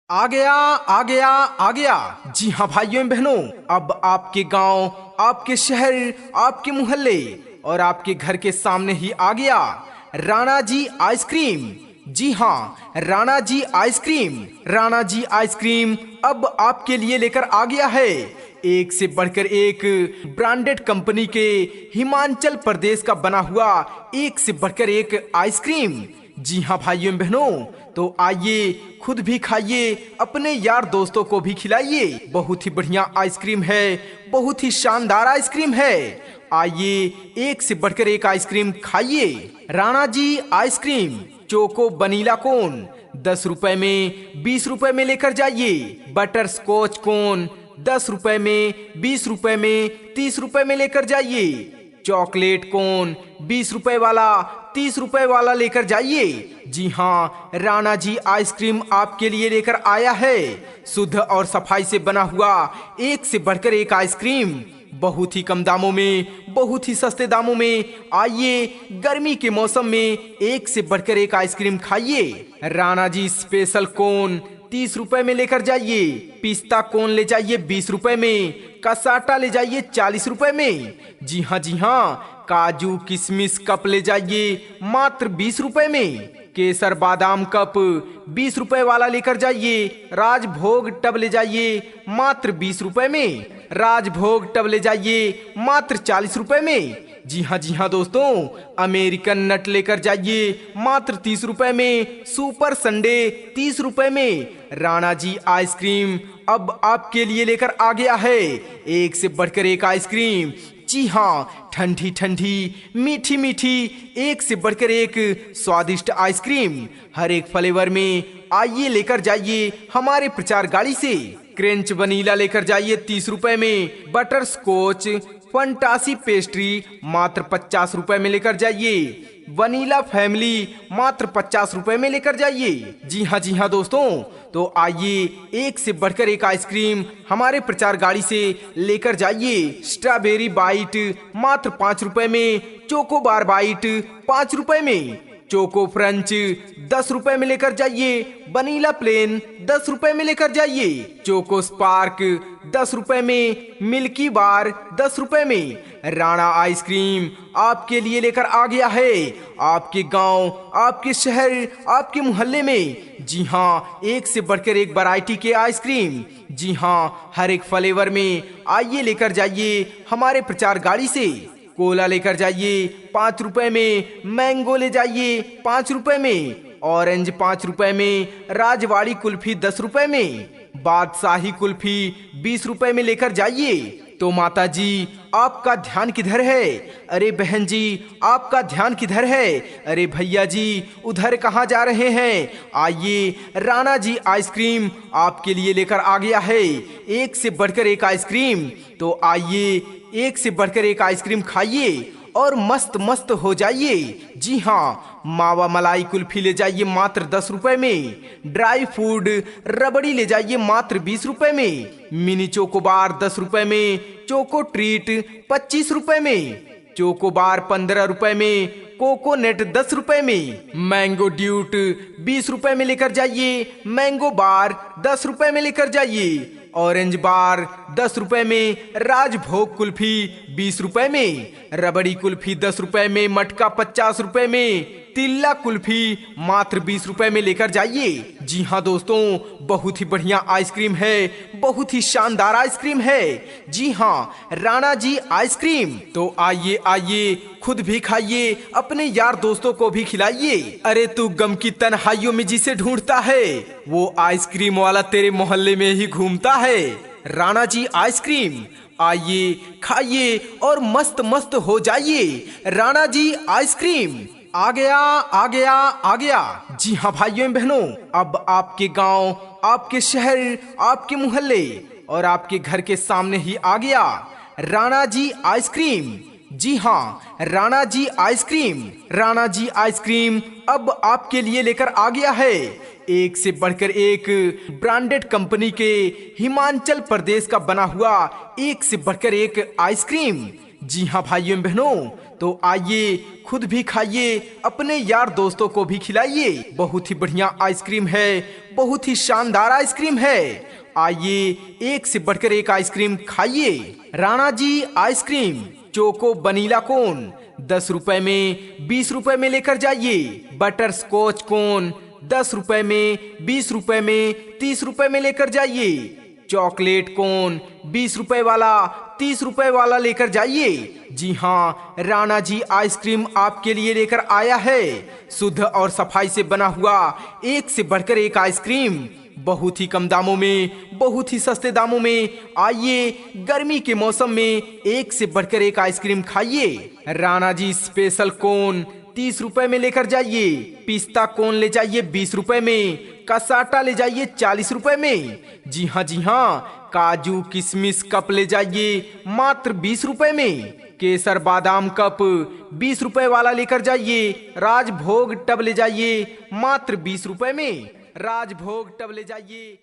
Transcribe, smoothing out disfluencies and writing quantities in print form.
आ गया आ गया आ गया। जी हाँ भाइयों एवं बहनों, अब आपके गांव, आपके शहर, आपके मोहल्ले और आपके घर के सामने ही आ गया राणा जी आइसक्रीम। जी हाँ, राणा जी आइसक्रीम। राणा जी आइसक्रीम अब आपके लिए लेकर आ गया है एक से बढ़कर एक ब्रांडेड कंपनी के हिमाचल प्रदेश का बना हुआ एक से बढ़कर एक आइसक्रीम। जी हाँ भाइयों एवं बहनों, तो आइए खुद भी खाइए, अपने यार दोस्तों को भी खिलाइए। बहुत ही बढ़िया आइसक्रीम है, बहुत ही शानदार आइसक्रीम है। आइए एक से बढ़कर एक आइसक्रीम खाइए। Rana ji ice cream choco vanilla कोन 10 रुपए में, 20 रुपए में लेकर जाइए। बटर स्कॉच कोन 10 रुपए में, 20 रुपए में, 30 रुपए में लेकर जाइए। चॉकलेट कोन 20 रुपए वाला, 30 रुपए वाला लेकर जाइए। जी हाँ, राणा जी आइसक्रीम आपके लिए लेकर आया है शुद्ध और सफाई से बना हुआ एक से बढ़कर एक आइसक्रीम, बहुत ही कम दामों में, बहुत ही सस्ते दामों में। आइए गर्मी के मौसम में एक से बढ़कर एक आइसक्रीम खाइए। राणा जी स्पेशल कोन 30 रुपए में लेकर जाइए। पिस्ता कोन ले जाइए 20 रुपए में। कसाटा ले जाइए 40 रुपए में। जी हाँ, काजू किशमिश कप ले जाइए मात्र 20 रुपए में। केसर बादाम कप 20 रुपए वाला लेकर जाइए। राजभोग टब ले जाइए मात्र 20 रुपए में। राजभोग टब ले जाइए मात्र 40 रुपए में। जी हाँ दोस्तों, अमेरिकन नट लेकर जाइए मात्र 30 रुपए में। सुपर संडे 30 रुपए में। राणा जी आइसक्रीम अब आपके लिए लेकर आ गया है एक से बढ़कर एक आइसक्रीम। जी हाँ, ठंडी ठंडी, मीठी मीठी, एक से बढ़कर एक स्वादिष्ट आइसक्रीम हर एक फ्लेवर में। आइए लेकर जाइए हमारे प्रचार गाड़ी से। क्रंच वनीला लेकर जाइए 30 रुपए में। बटर स्कॉच फंटासी पेस्ट्री मात्र 50 रुपए में लेकर जाइए। वनीला फैमिली मात्र 50 रुपए में लेकर जाइए। जी हाँ दोस्तों, तो आइए एक से बढ़कर एक आइसक्रीम हमारे प्रचार गाड़ी से लेकर जाइए। स्ट्रॉबेरी बाइट मात्र 5 रुपए में। चोको बार बाइट 5 रुपए में। चोको फ्रंच 10 रुपए में लेकर जाइए। वनीला प्लेन 10 रुपए में लेकर जाइए। चोको स्पार्क 10 रुपए में। मिल्की बार 10 रुपए में। राणा आइसक्रीम आपके लिए लेकर आ गया है आपके गांव, आपके शहर, आपके मोहल्ले में। जी हाँ, एक से बढ़कर एक वैरायटी के आइसक्रीम। जी हाँ, हर एक फ्लेवर में। आइए लेकर जाइए हमारे प्रचार गाड़ी से। कोला लेकर जाइए 5 रुपए में। मैंगो ले जाइए 5 रुपए में। ऑरेंज 5 रुपए में। राजवाड़ी कुल्फी 10 रुपए में। बादशाही कुल्फी 20 रुपए में लेकर जाइए। तो माता जी आपका ध्यान किधर है? अरे बहन जी आपका ध्यान किधर है? अरे भैया जी उधर कहाँ जा रहे हैं? आइए, राणा जी आइसक्रीम आपके लिए लेकर आ गया है एक से बढ़कर एक आइसक्रीम। तो आइए एक से बढ़कर एक आइसक्रीम खाइए और मस्त मस्त हो जाइए। जी हाँ, मावा मलाई कुल्फी ले जाइए मात्र 10 रुपए में। ड्राई फूड रबड़ी ले जाइए मात्र 20 रुपए में। मिनी चोकोबार 10 रुपए में। चोको ट्रीट 25 रुपए में। चोकोबार 15 रुपए में। कोकोनट 10 रुपए में। मैंगो ड्यूट 20 रुपए में लेकर जाइए। मैंगो बार 10 रुपए में लेकर जाइए। ऑरेंज बार 10 रुपए में। राजभोग कुल्फी 20 रुपए में। रबड़ी कुल्फी 10 रुपए में। मटका 50 रुपए में। तिल्ला कुल्फी मात्र 20 रुपए में लेकर जाइए। जी हाँ दोस्तों, बहुत ही बढ़िया आइसक्रीम है, बहुत ही शानदार आइसक्रीम है। जी हाँ, राणा जी आइसक्रीम। तो आइए आइए खुद भी खाइए, अपने यार दोस्तों को भी खिलाइए। अरे तू गम की तन्हाइयों में जिसे ढूंढता है, वो आइसक्रीम वाला तेरे मोहल्ले में ही घूमता है। राणा जी आइसक्रीम, आइए खाइए और मस्त मस्त हो जाइए। राणा जी आइसक्रीम आ गया आ गया आ गया। जी हाँ भाइयों एवं बहनों, अब आपके गांव, आपके शहर, आपके मोहल्ले और आपके घर के सामने ही आ गया राणा जी आइसक्रीम। जी हाँ, राणा जी आइसक्रीम। राणा जी आइसक्रीम अब आपके लिए लेकर आ गया है एक से बढ़कर एक ब्रांडेड कंपनी के हिमाचल प्रदेश का बना हुआ एक से बढ़कर एक आइसक्रीम। जी हाँ भाइयों एवं बहनों, तो आइए खुद भी खाइए, अपने यार दोस्तों को भी खिलाइए। बहुत ही बढ़िया आइसक्रीम है, बहुत ही शानदार आइसक्रीम है। आइए एक से बढ़कर एक आइसक्रीम खाइए। Rana ji ice cream choco vanilla कोन 10 रुपए में, 20 रुपए में लेकर जाइए। बटर स्कॉच कोन 10 रुपए में, 20 रुपए में, 30 रुपए में लेकर जाइए। चॉकलेट कोन 20 रुपए वाला, 30 रुपए वाला लेकर जाइए। जी हाँ, राणा जी आइसक्रीम आपके लिए लेकर आया है शुद्ध और सफाई से बना हुआ एक से बढ़कर एक आइसक्रीम, बहुत ही कम दामों में, बहुत ही सस्ते दामों में। आइए गर्मी के मौसम में एक से बढ़कर एक आइसक्रीम खाइए। राणा जी स्पेशल कोन 30 रुपए में लेकर जाइए। पिस्ता कोन ले जाइए 20 रुपए में। कसाटा ले जाइए 40 रुपए में। जी हाँ, काजू किशमिश कप ले जाइए मात्र 20 रुपए में। केसर बादाम कप 20 रुपए वाला लेकर जाइए। राजभोग टब ले जाइए मात्र 20 रुपए में। राजभोग टब ले जाइए।